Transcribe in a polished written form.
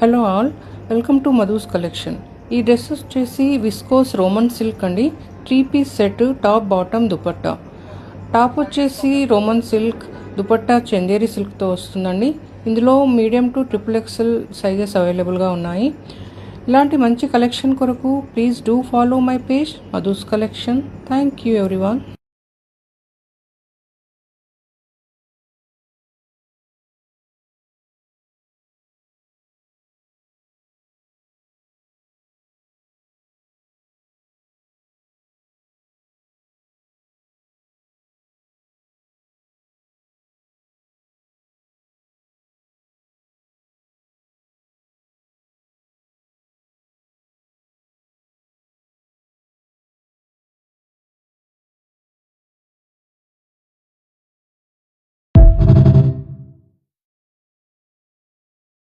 Hello all, welcome to Madhu's collection. ఈ dress వచ్చేసి viscose Roman silk అండి. 3 piece set, top bottom dupatta. Top వచ్చేసి Roman silk, dupatta Chanderi సిల్క్తో వస్తుందండి. ఇందులో మీడియం టు XXL సైజెస్ అవైలబుల్గా ఉన్నాయి. ఇలాంటి మంచి కలెక్షన్ కొరకు please do follow my page Madhu's collection. Thank you everyone.